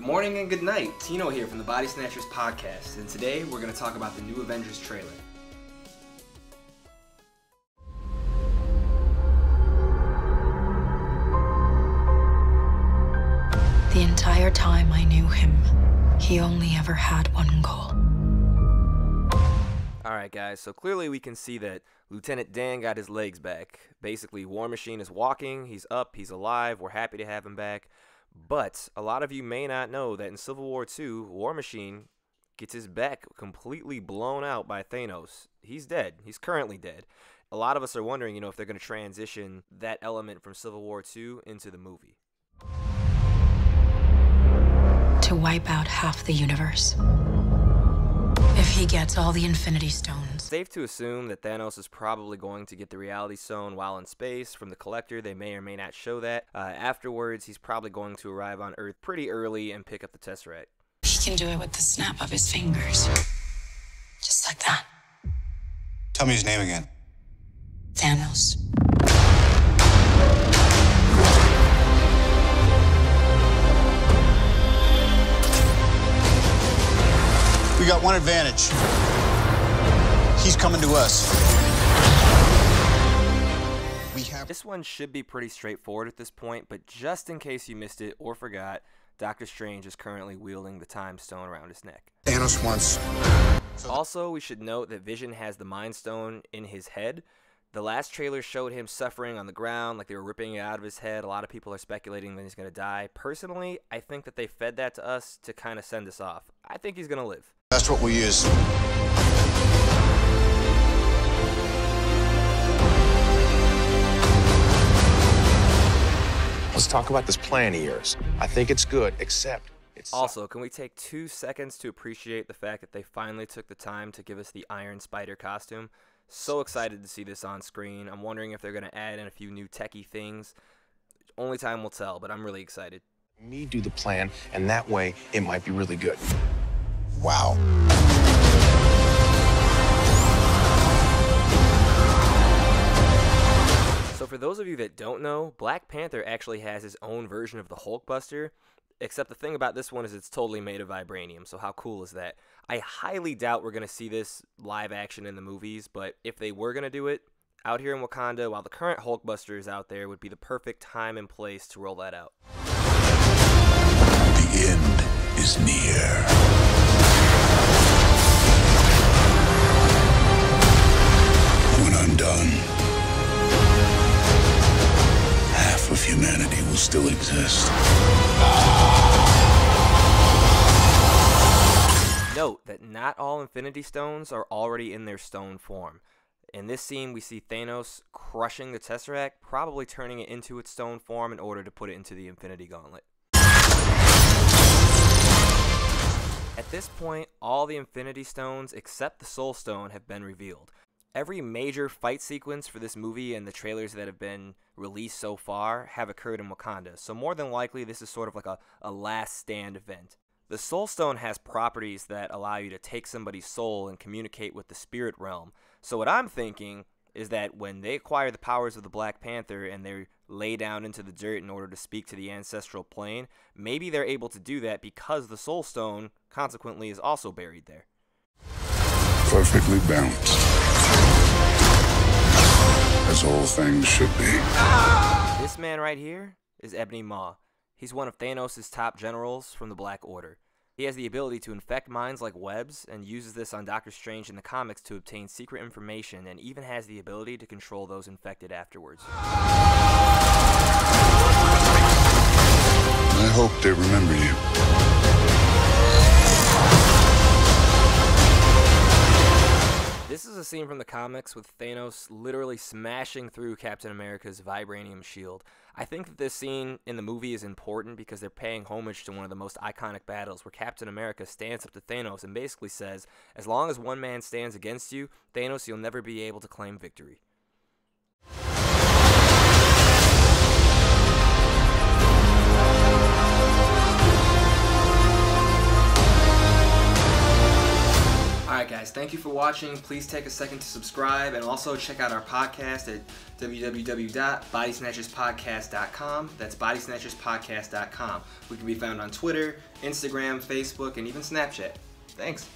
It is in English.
Morning and good night, Tino here from the Body Snatchers podcast, and today we're going to talk about the new Avengers trailer. The entire time I knew him, he only ever had one goal. Alright guys, so clearly we can see that Lieutenant Dan got his legs back. Basically, War Machine is walking, he's up, he's alive, we're happy to have him back. But a lot of you may not know that in Civil War II, War Machine gets his back completely blown out by Thanos. He's dead. He's currently dead. A lot of us are wondering, if they're going to transition that element from Civil War II into the movie. To wipe out half the universe. If he gets all the Infinity Stones. Safe to assume that Thanos is probably going to get the Reality Stone while in space from the Collector. They may or may not show that. Afterwards, he's probably going to arrive on Earth pretty early and pick up the Tesseract. He can do it with the snap of his fingers. Just like that. Tell me his name again. Thanos. We got one advantage. He's coming to us. This one should be pretty straightforward at this point, but just in case you missed it or forgot, Doctor Strange is currently wielding the Time Stone around his neck. Thanos wants... Also, we should note that Vision has the Mind Stone in his head. The last trailer showed him suffering on the ground, like they were ripping it out of his head. A lot of people are speculating that he's going to die. Personally, I think that they fed that to us to kind of send us off. I think he's going to live. That's what we use. Let's talk about this plan of yours. I think it's good, except it's... Also, can we take 2 seconds to appreciate the fact that they finally took the time to give us the Iron Spider costume? So excited to see this on screen. I'm wondering if they're going to add in a few new techie things. Only time will tell, but I'm really excited. Me do the plan, and that way it might be really good. Wow. So for those of you that don't know, Black Panther actually has his own version of the Hulkbuster, except the thing about this one is it's totally made of vibranium, so how cool is that? I highly doubt we're going to see this live action in the movies, but if they were going to do it, out here in Wakanda, while the current Hulkbuster is out there, would be the perfect time and place to roll that out. The end is near. When I'm done, half of humanity will still exist. Note that not all Infinity Stones are already in their stone form. In this scene, we see Thanos crushing the Tesseract, probably turning it into its stone form in order to put it into the Infinity Gauntlet. At this point, all the Infinity Stones except the Soul Stone have been revealed. Every major fight sequence for this movie and the trailers that have been released so far have occurred in Wakanda, so more than likely this is sort of like a last stand event. The Soul Stone has properties that allow you to take somebody's soul and communicate with the spirit realm. So what I'm thinking is that when they acquire the powers of the Black Panther and they lay down into the dirt in order to speak to the ancestral plane, maybe they're able to do that because the Soul Stone, consequently, is also buried there. Perfectly balanced. As all things should be. This man right here is Ebony Maw. He's one of Thanos' top generals from the Black Order. He has the ability to infect minds like webs and uses this on Doctor Strange in the comics to obtain secret information, and even has the ability to control those infected afterwards. I hope they remember you. This is a scene from the comics with Thanos literally smashing through Captain America's vibranium shield. I think that this scene in the movie is important because they're paying homage to one of the most iconic battles where Captain America stands up to Thanos and basically says, as long as one man stands against you, Thanos, you'll never be able to claim victory. Alright guys, guys. Thank you for watching. Please take a second to subscribe and also check out our podcast at www.bodysnatcherspodcast.com. That's bodysnatcherspodcast.com. We can be found on Twitter, Instagram, Facebook, and even Snapchat. Thanks.